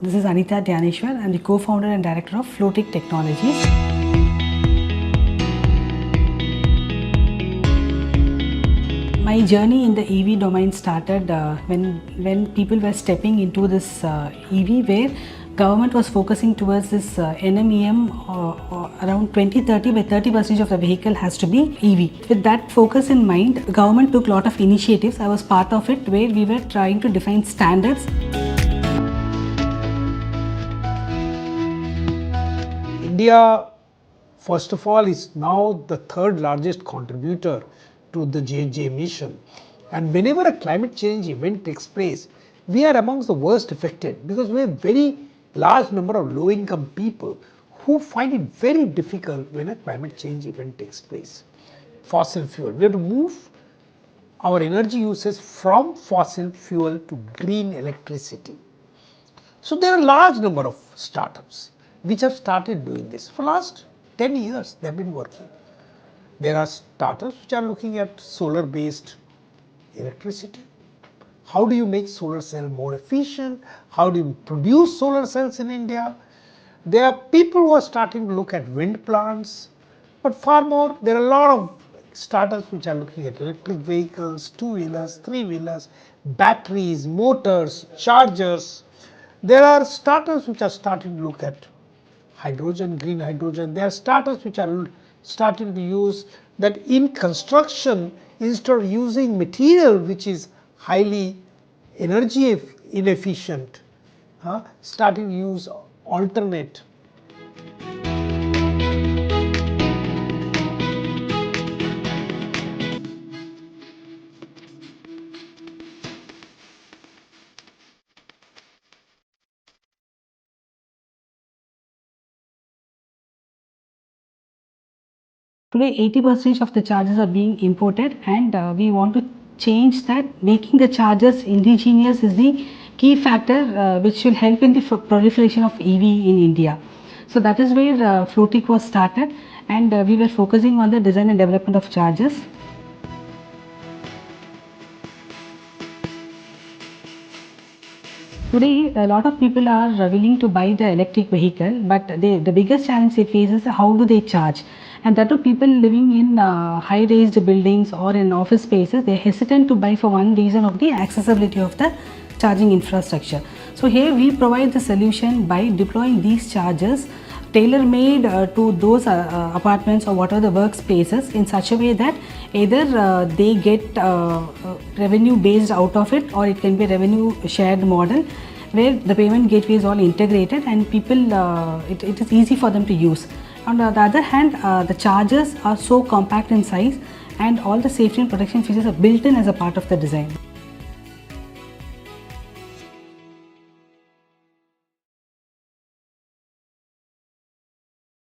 This is Anitha Dhiyaneswar. I am the co-founder and director of Flowtrick Technologies. My journey in the EV domain started when people were stepping into this EV, where government was focusing towards this NMEM around 2030, where 30% of the vehicle has to be EV. With that focus in mind, the government took a lot of initiatives. I was part of it, where we were trying to define standards. India, first of all, is now the third largest contributor to the GHG emission. And whenever a climate change event takes place, we are amongst the worst affected because we have a very large number of low-income people who find it very difficult when a climate change event takes place. Fossil fuel. We have to move our energy uses from fossil fuel to green electricity. So there are a large number of startups which have started doing this. For the last 10 years, they have been working. There are startups which are looking at solar-based electricity. How do you make solar cell more efficient? How do you produce solar cells in India? There are people who are starting to look at wind plants, but far more, there are a lot of startups which are looking at electric vehicles, two-wheelers, three-wheelers, batteries, motors, chargers. There are startups which are starting to look at hydrogen, green hydrogen. There are startups which are starting to use that in construction, instead of using material which is highly energy inefficient, starting to use alternate. Today, 80% of the chargers are being imported, and we want to change that. Making the chargers indigenous is the key factor which will help in the proliferation of EV in India. So that is where Flowtrick was started, and we were focusing on the design and development of chargers. Today, a lot of people are willing to buy the electric vehicle, but the biggest challenge they face is how do they charge. And that too, people living in high-raised buildings or in office spaces, they are hesitant to buy for one reason of the accessibility of the charging infrastructure. So here we provide the solution by deploying these chargers tailor-made to those apartments or whatever the workspaces in such a way that either they get revenue based out of it, or it can be a revenue shared model where the payment gateway is all integrated and people it is easy for them to use. On the other hand, the chargers are so compact in size and all the safety and protection features are built in as a part of the design.